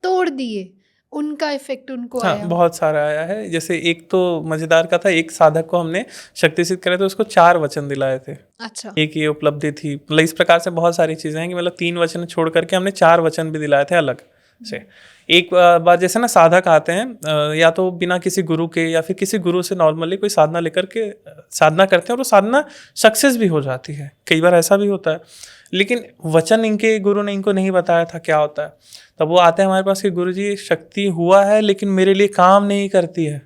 तोड़ दिए, उनका इफेक्ट उनको आया हाँ, हो? बहुत सारा आया है। जैसे एक तो मजेदार का था, एक साधक को हमने शक्ति सिद्ध करे थे, उसको 4 वचन दिलाए थे। अच्छा। एक ये उपलब्धि थी। मतलब इस प्रकार से बहुत सारी चीजें हैं कि मतलब 3 वचन छोड़ करके हमने 4 वचन भी दिलाए थे अलग से। एक बार जैसे ना साधक आते हैं या तो बिना किसी गुरु के या फिर किसी गुरु से नॉर्मली कोई साधना लेकर के साधना करते हैं और वो साधना सक्सेस भी हो जाती है, कई बार ऐसा भी होता है। लेकिन वचन इनके गुरु ने इनको नहीं बताया था क्या होता है। तब वो आते हैं हमारे पास कि गुरुजी शक्ति हुआ है लेकिन मेरे लिए काम नहीं करती है,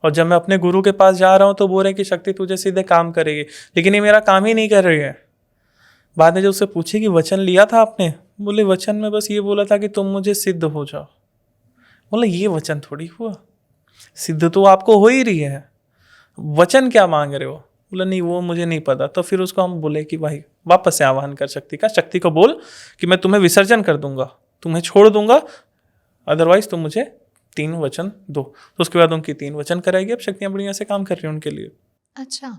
और जब मैं अपने गुरु के पास जा रहा हूँ तो बोल रहे हैं कि शक्ति तुझे सीधे काम करेगी, लेकिन ये मेरा काम ही नहीं कर रही है। बाद में जब उससे पूछे कि वचन लिया था आपने, बोले वचन में बस ये बोला था कि तुम मुझे सिद्ध हो जाओ। बोला ये वचन थोड़ी हुआ, सिद्ध तो आपको हो ही रही है, वचन क्या मांग रहे हो? बोला नहीं वो मुझे नहीं पता। तो फिर उसको हम बोले कि भाई वापस से आह्वान कर शक्ति का, शक्ति को बोल कि मैं तुम्हें विसर्जन कर दूंगा, तुम्हें छोड़ दूंगा, अदरवाइज तुम मुझे 3 वचन दो। तो उसके बाद उनकी 3 वचन कराएगी। अब शक्तियाँ बढ़िया से काम कर रही हैं उनके लिए। अच्छा,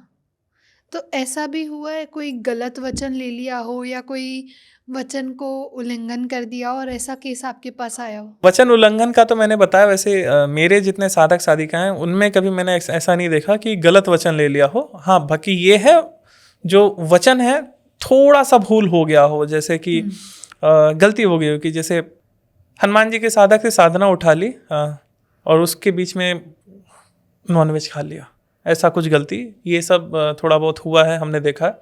तो ऐसा भी हुआ है कोई गलत वचन ले लिया हो या कोई वचन को उल्लंघन कर दिया और ऐसा केस आपके पास आया हो? वचन उल्लंघन का तो मैंने बताया। वैसे मेरे जितने साधक साधिका हैं उनमें कभी मैंने ऐसा नहीं देखा कि गलत वचन ले लिया हो। हाँ, बाकी ये है जो वचन है थोड़ा सा भूल हो गया हो, जैसे कि गलती हो गई हो कि जैसे हनुमान जी के साधक से साधना उठा ली और उसके बीच में नॉनवेज खा लिया, ऐसा कुछ गलती, ये सब थोड़ा बहुत हुआ है, हमने देखा है।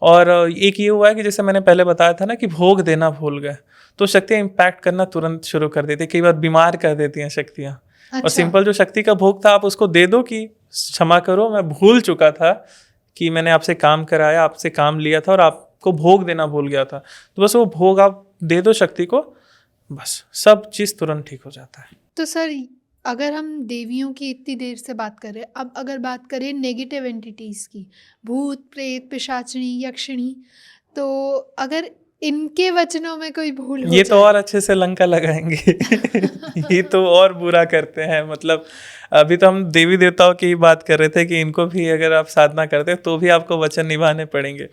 और एक ये हुआ है कि जैसे मैंने पहले बताया था ना कि भोग देना भूल गए तो शक्तियाँ इम्पैक्ट करना तुरंत शुरू कर देती है, कई बार बीमार कर देती हैं शक्तियाँ। अच्छा। और सिंपल जो शक्ति का भोग था आप उसको दे दो कि क्षमा करो मैं भूल चुका था कि मैंने आपसे काम कराया, आपसे काम लिया था और आपको भोग देना भूल गया था, तो बस वो भोग आप दे दो शक्ति को, बस सब चीज़ तुरंत ठीक हो जाता है। तो सर अगर हम देवियों की इतनी देर से बात कर रहे हैं, अब अगर बात करें नेगेटिव एंटिटीज़ की, भूत प्रेत पिशाचनी यक्षिणी, तो अगर इनके वचनों में कोई भूल हो ये तो जाए और अच्छे से लंका लगाएंगे ये तो और बुरा करते हैं। मतलब अभी तो हम देवी देवताओं की बात कर रहे थे कि इनको भी अगर आप साधना करते हैं तो भी आपको वचन निभाने पड़ेंगे।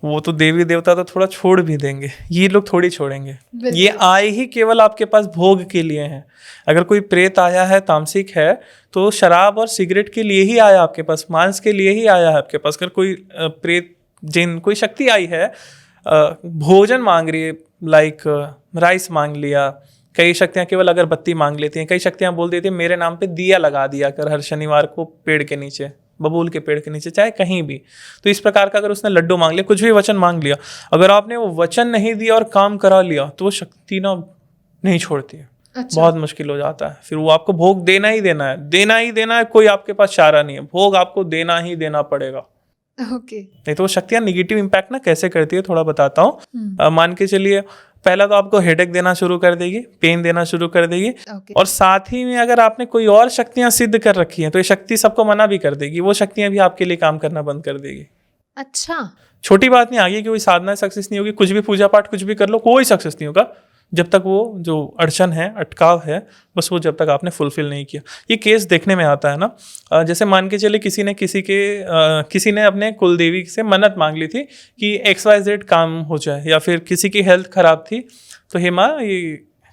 वो तो देवी देवता तो थोड़ा छोड़ भी देंगे, ये लोग थोड़ी छोड़ेंगे। ये आए ही केवल आपके पास भोग के लिए हैं। अगर कोई प्रेत आया है, तामसिक है, तो शराब और सिगरेट के लिए ही आया आपके पास, मांस के लिए ही आया है आपके पास। अगर कोई प्रेत जिन कोई शक्ति आई है भोजन मांग रही है, लाइक राइस मांग लिया, कई शक्तियाँ केवल अगरबत्ती मांग लेती हैं, कई शक्तियाँ बोल देती हैं मेरे नाम पे दिया लगा दिया कर हर शनिवार को पेड़ के नीचे, बबूल के पेड़ के नीचे, चाहे कहीं भी। तो इस प्रकार का अगर उसने लड्डू मांग लिया, कुछ भी वचन मांग लिया, अगर आपने वो वचन नहीं दिया और काम करा लिया तो वो शक्ति ना नहीं छोड़ती है। अच्छा। बहुत मुश्किल हो जाता है, फिर वो आपको भोग देना ही देना है, देना ही देना है, कोई आपके पास चारा नहीं है, भोग आपको देना ही देना पड़ेगा। ओके। नहीं तो वो शक्तियाँ निगेटिव इम्पैक्ट ना कैसे करती है थोड़ा बताता हूँ। मान के चलिए पहला तो आपको हेडेक देना शुरू कर देगी, पेन देना शुरू कर देगी, और साथ ही में अगर आपने कोई और शक्तियां सिद्ध कर रखी हैं तो ये शक्ति सबको मना भी कर देगी, वो शक्तियां भी आपके लिए काम करना बंद कर देगी। अच्छा। छोटी बात नहीं, आगे की कोई साधना सक्सेस नहीं होगी, कुछ भी पूजा पाठ कुछ भी कर लो कोई सक्सेस नहीं होगा, जब तक वो जो अड़चन है, अटकाव है, बस वो जब तक आपने फुलफिल नहीं किया। ये केस देखने में आता है ना, जैसे मान के चले किसी ने अपने कुलदेवी से मन्नत मांग ली थी कि XYZ काम हो जाए, या फिर किसी की हेल्थ खराब थी तो हे माँ ये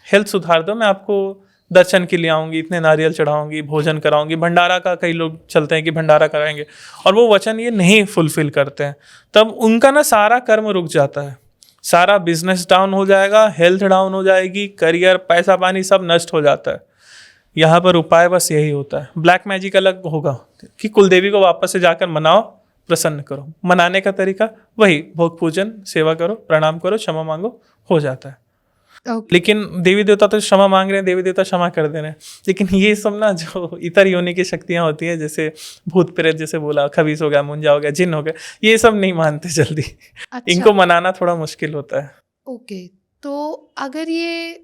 हेल्थ सुधार दो, मैं आपको दर्शन के लिए आऊँगी, इतने नारियल चढ़ाऊँगी, भोजन कराऊँगी, भंडारा का कई लोग चलते हैं कि भंडारा कराएंगे, और वो वचन ये नहीं फुलफिल करते हैं, तब उनका ना सारा कर्म रुक जाता है, सारा बिजनेस डाउन हो जाएगा, हेल्थ डाउन हो जाएगी, करियर, पैसा पानी सब नष्ट हो जाता है। यहाँ पर उपाय बस यही होता है। ब्लैक मैजिक अलग होगा कि कुलदेवी को वापस से जाकर मनाओ, प्रसन्न करो। मनाने का तरीका वही, भोग पूजन, सेवा करो, प्रणाम करो, क्षमा मांगो, हो जाता है। लेकिन देवी देवता तो क्षमा मांग रहे हैं, देवी देवता क्षमा कर दे रहे हैं, लेकिन ये सब ना जो इतर योनि की शक्तियाँ होती हैं, जैसे भूत प्रेत, जैसे बोला, खबीस हो गया, मुंजा हो गया, जिन हो गया, ये सब नहीं मानते जल्दी। अच्छा। इनको मनाना थोड़ा मुश्किल होता है। ओके, तो अगर ये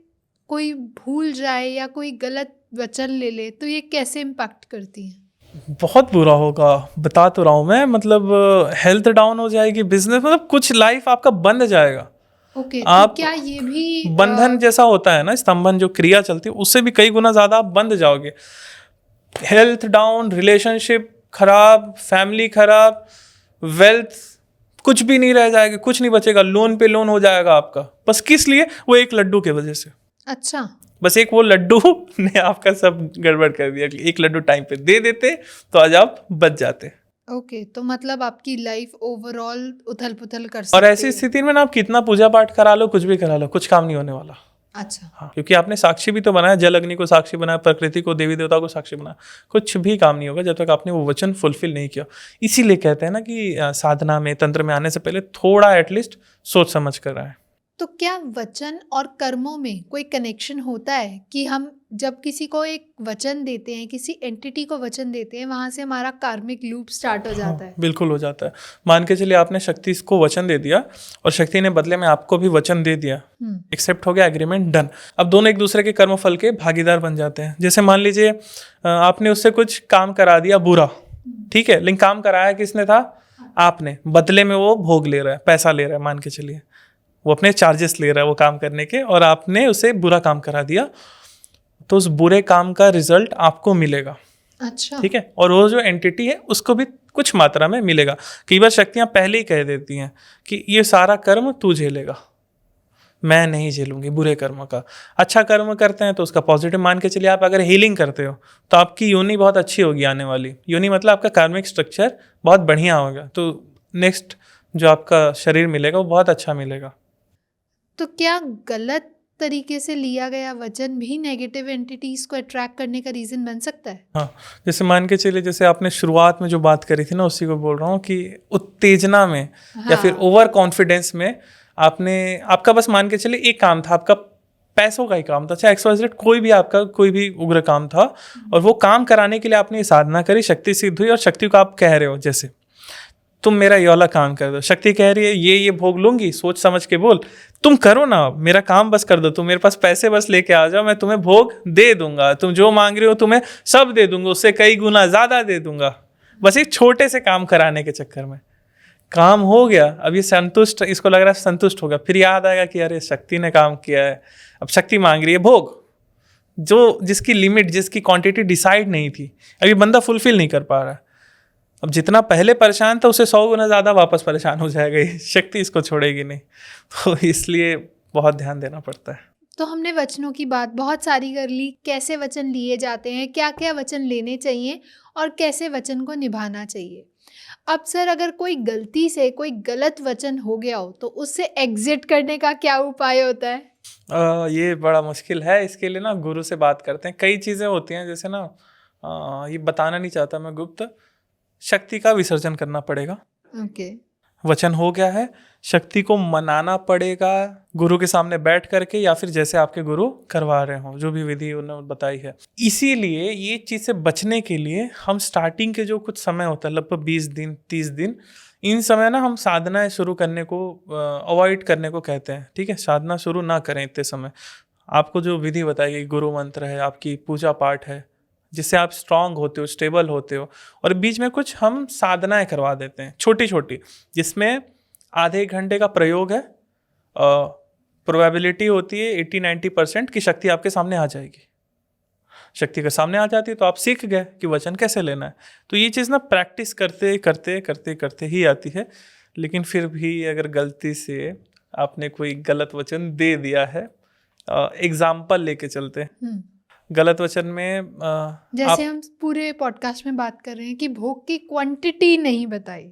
कोई भूल जाए या कोई गलत वचन ले ले तो ये कैसे इम्पैक्ट करती है? बहुत बुरा होगा, बता तो रहा हूँ मैं, मतलब हेल्थ डाउन हो जाएगी, बिजनेस, मतलब कुछ लाइफ आपका बंद जाएगा। ओके, आप तो क्या ये भी बंधन जैसा होता है ना, स्तंभन जो क्रिया चलती है, उससे भी कई गुना ज्यादा आप बंद जाओगे। हेल्थ डाउन, रिलेशनशिप खराब, फैमिली खराब, वेल्थ कुछ भी नहीं रह जाएगा, कुछ नहीं बचेगा, लोन पे लोन हो जाएगा आपका। बस किस लिए? वो एक लड्डू के वजह से। अच्छा, बस एक वो लड्डू ने आपका सब गड़बड़ कर दिया। एक लड्डू टाइम पे दे देते तो आज आप बच जाते। ओके, तो मतलब आपकी लाइफ ओवरऑल उथल पुथल कर और सकती ऐसी है। स्थिति में ना आप कितना पूजा पाठ करा लो, कुछ भी करा लो, कुछ काम नहीं होने वाला। अच्छा, हाँ, क्योंकि आपने साक्षी भी तो बनाया, जल अग्नि को साक्षी बनाया, प्रकृति को, देवी देवता को साक्षी बनाया, कुछ भी काम नहीं होगा जब तक आपने वो वचन फुलफिल नहीं किया। इसीलिए कहते हैं ना कि साधना में, तंत्र में आने से पहले थोड़ा एटलीस्ट सोच समझ कर आए। तो क्या वचन और कर्मों में कोई कनेक्शन होता है कि हम जब किसी को एक वचन देते हैं, किसी एंटिटी को वचन देते हैं, वहां से हमारा कार्मिक लूप स्टार्ट हो जाता है? बिल्कुल हो जाता है। मान के चलिए आपने शक्ति को वचन दे दिया और शक्ति ने बदले में आपको भी वचन दे दिया, एक्सेप्ट हो गया, एग्रीमेंट डन। अब दोनों एक दूसरे के कर्म फल के भागीदार बन जाते हैं। जैसे मान लीजिए आपने उससे कुछ काम करा दिया बुरा, ठीक है, लेकिन काम कराया किसने था? आपने। बदले में वो भोग ले रहा है, पैसा ले रहा है, मान के चलिए वो अपने चार्जेस ले रहा है वो काम करने के, और आपने उसे बुरा काम करा दिया, तो उस बुरे काम का रिजल्ट आपको मिलेगा। अच्छा, ठीक है, और वो जो एंटिटी है उसको भी कुछ मात्रा में मिलेगा। कई बार शक्तियां पहले ही कह देती हैं कि ये सारा कर्म तू झेलेगा, मैं नहीं झेलूंगी बुरे कर्म का। अच्छा कर्म करते हैं तो उसका पॉजिटिव मान के चलिए। आप अगर हीलिंग करते हो तो आपकी योनि बहुत अच्छी होगी आने वाली। योनि मतलब आपका कार्मिक स्ट्रक्चर बहुत बढ़िया होगा, तो नेक्स्ट जो आपका शरीर मिलेगा वो बहुत अच्छा मिलेगा। तो क्या गलत तरीके से लिया गया वचन भी नेगेटिव एंटिटीज को अट्रैक्ट करने का रीजन बन सकता है? हाँ, जैसे मान के चलिए, जैसे आपने शुरुआत में जो बात करी थी ना, उसी को बोल रहा हूँ कि उत्तेजना में या फिर ओवर कॉन्फिडेंस में आपका बस मान के चलिए एक काम था, आपका पैसों का ही काम था, चाहे XYZ कोई भी आपका कोई भी उग्र काम था, और वो काम कराने के लिए आपने ये साधना करी, शक्ति सिद्ध हुई, और शक्ति को आप कह रहे हो जैसे तुम मेरा ये वाला काम कर दो। शक्ति कह रही है ये भोग लूंगी, सोच समझ के बोल, तुम करो ना, मेरा काम बस कर दो, तुम मेरे पास पैसे बस लेके आ जाओ, मैं तुम्हें भोग दे दूंगा, तुम जो मांग रहे हो तुम्हें सब दे दूंगा, उससे कई गुना ज्यादा दे दूंगा। बस एक छोटे से काम कराने के चक्कर में काम हो गया। अब ये संतुष्ट, इसको लग रहा है संतुष्ट हो गया, फिर याद आएगा कि अरे शक्ति ने काम किया है, अब शक्ति मांग रही है भोग, जो जिसकी लिमिट, जिसकी क्वांटिटी डिसाइड नहीं थी, अभी बंदा फुलफिल नहीं कर पा रहा है। अब जितना पहले परेशान था उससे 100 गुना ज़्यादा वापस परेशान हो जाएगा, ये शक्ति इसको छोड़ेगी नहीं, तो इसलिए बहुत ध्यान देना पड़ता है। तो हमने वचनों की बात बहुत सारी कर ली, कैसे वचन लिए जाते हैं, क्या क्या वचन लेने चाहिए और कैसे वचन को निभाना चाहिए। अब सर, अगर कोई गलती से कोई गलत वचन हो गया हो तो उससे एग्जिट करने का क्या उपाय होता है? ये बड़ा मुश्किल है, इसके लिए ना गुरु से बात करते हैं। कई चीज़ें होती हैं, जैसे ना ये बताना नहीं चाहता मैं गुप्त, शक्ति का विसर्जन करना पड़ेगा। ओके, वचन हो गया है, शक्ति को मनाना पड़ेगा गुरु के सामने बैठ करके, या फिर जैसे आपके गुरु करवा रहे हो, जो भी विधि उन्होंने बताई है। इसीलिए ये चीज़ से बचने के लिए हम स्टार्टिंग के जो कुछ समय होता है, लगभग 20 दिन 30 दिन, इन समय ना हम साधना शुरू करने को अवॉइड करने को कहते हैं। ठीक है, साधना शुरू ना करें इतने समय। आपको जो विधि बताई गई, गुरु मंत्र है, आपकी पूजा पाठ है, जिससे आप स्ट्रांग होते हो, स्टेबल होते हो, और बीच में कुछ हम साधनाएं करवा देते हैं छोटी छोटी, जिसमें आधे घंटे का प्रयोग है, प्रोबेबिलिटी होती है 80-90% की शक्ति आपके सामने आ जाएगी। शक्ति के सामने आ जाती है तो आप सीख गए कि वचन कैसे लेना है। तो ये चीज़ ना प्रैक्टिस करते करते करते करते ही आती है। लेकिन फिर भी अगर गलती से आपने कोई गलत वचन दे दिया है, एग्जाम्पल लेके चलते हैं। गलत वचन में जैसे हम पूरे पॉडकास्ट में बात कर रहे हैं कि भोग की क्वांटिटी नहीं बताई,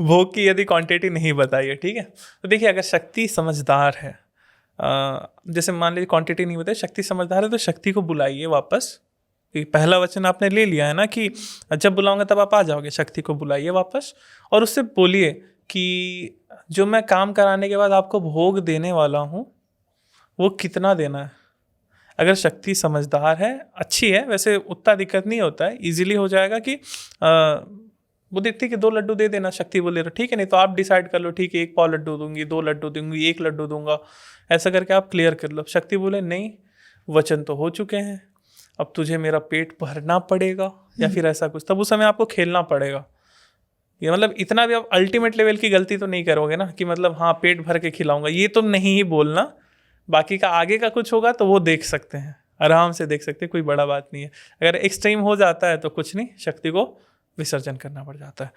भोग की यदि क्वांटिटी नहीं बताई है, ठीक है। तो देखिए अगर शक्ति समझदार है, जैसे मान लीजिए क्वांटिटी नहीं बताई, शक्ति समझदार है तो शक्ति को बुलाइए वापस। पहला वचन आपने ले लिया है ना कि जब बुलाऊंगा तब आप आ जाओगे, शक्ति को बुलाइए वापस और उससे बोलिए कि जो मैं काम कराने के बाद आपको भोग देने वाला हूँ वो कितना देना है। अगर शक्ति समझदार है, अच्छी है, वैसे उतना दिक्कत नहीं होता है, इजीली हो जाएगा कि वो देखती कि 2 लड्डू दे देना, शक्ति बोले रहा ठीक है, नहीं तो आप डिसाइड कर लो, ठीक है 1 पाव लड्डू दूंगी, 2 लड्डू दूंगी, 1 लड्डू दूंगा, ऐसा करके आप क्लियर कर लो। शक्ति बोले नहीं, वचन तो हो चुके हैं, अब तुझे मेरा पेट भरना पड़ेगा या फिर ऐसा कुछ, तब उस समय आपको खेलना पड़ेगा। ये मतलब इतना भी आप अल्टीमेट लेवल की गलती तो नहीं करोगे ना कि मतलब हाँ पेट भर के खिलाऊंगा, ये तो नहीं ही बोलना। बाकी का आगे का कुछ होगा तो वो देख सकते हैं, आराम से देख सकते हैं, कोई बड़ा बात नहीं है। अगर एक्सट्रीम हो जाता है तो कुछ नहीं, शक्ति को विसर्जन करना पड़ जाता है।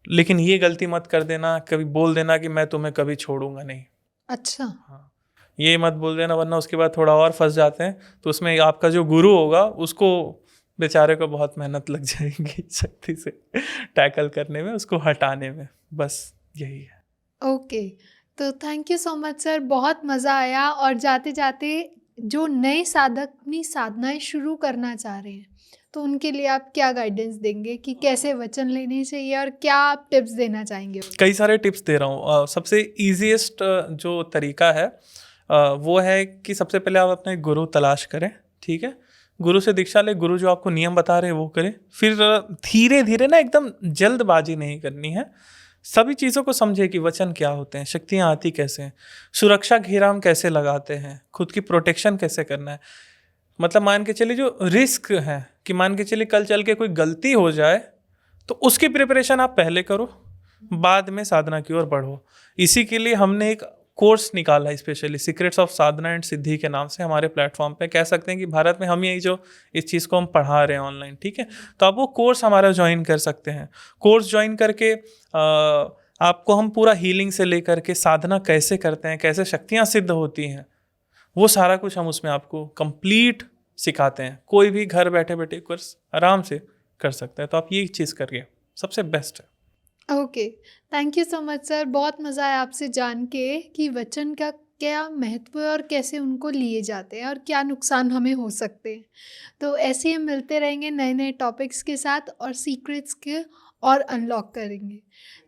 लेकिन ये गलती मत कर देना, कभी बोल देना कि मैं तुम्हें कभी छोड़ूंगा नहीं। अच्छा, हाँ, ये मत बोल देना, वरना उसके बाद थोड़ा और फंस जाते हैं। तो उसमें आपका जो गुरु होगा उसको बेचारे को बहुत मेहनत लग जाएगी शक्ति से टैकल करने में, उसको हटाने में, बस यही है। ओके, तो thank you so much sir, बहुत मज़ा आया। और जाते जाते जो नए साधक अपनी साधनाएं शुरू करना चाह रहे हैं तो उनके लिए आप क्या गाइडेंस देंगे कि कैसे वचन लेने चाहिए और क्या आप टिप्स देना चाहेंगे? कई सारे टिप्स दे रहा हूँ। सबसे ईजीएस्ट जो तरीका है वो है कि सबसे पहले आप अपने गुरु तलाश करें, ठीक है। गुरु से दीक्षा ले, गुरु जो आपको नियम बता रहे हैं वो करें। फिर धीरे धीरे ना, एकदम जल्दबाजी नहीं करनी है, सभी चीज़ों को समझे कि वचन क्या होते हैं, शक्तियाँ आती कैसे हैं, सुरक्षा घेरा हम कैसे लगाते हैं, खुद की प्रोटेक्शन कैसे करना है। मतलब मान के चलिए जो रिस्क है कि मान के चलिए कल चल के कोई गलती हो जाए तो उसकी प्रिपरेशन आप पहले करो, बाद में साधना की ओर बढ़ो। इसी के लिए हमने एक कोर्स निकाला है specially, secrets of Sadhana and Siddhi के नाम से, हमारे प्लेटफॉर्म पे। कह सकते हैं कि भारत में हम यही जो इस चीज़ को हम पढ़ा रहे हैं ऑनलाइन, ठीक है। तो आप वो कोर्स हमारा ज्वाइन कर सकते हैं। कोर्स ज्वाइन करके आपको हम पूरा हीलिंग से लेकर के साधना कैसे करते हैं, कैसे शक्तियाँ सिद्ध होती हैं, वो सारा कुछ हम उसमें आपको कंप्लीट सिखाते हैं। कोई भी घर बैठे बैठे कोर्स आराम से कर सकता है। तो आप ये चीज़ करिए, सबसे बेस्ट है। Okay, thank you so much sir, बहुत मज़ा आया आपसे जान के कि वचन का क्या महत्व है और कैसे उनको लिए जाते हैं और क्या नुकसान हमें हो सकते हैं। तो ऐसे ही हम मिलते रहेंगे नए नए टॉपिक्स के साथ और सीक्रेट्स के और अनलॉक करेंगे।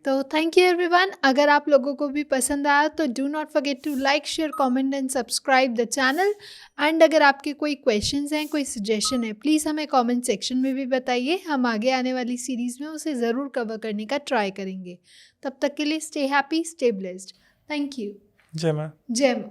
तो थैंक यू एवरीवन। अगर आप लोगों को भी पसंद आया तो do not forget to like, share, comment and subscribe the channel. And अगर आपके कोई क्वेश्चंस हैं, कोई सजेशन है, प्लीज़ हमें कमेंट सेक्शन में भी बताइए। हम आगे आने वाली सीरीज़ में उसे ज़रूर कवर करने का ट्राई करेंगे। तब तक के लिए stay happy, stay blessed. Thank you. जय माँ। जय माँ।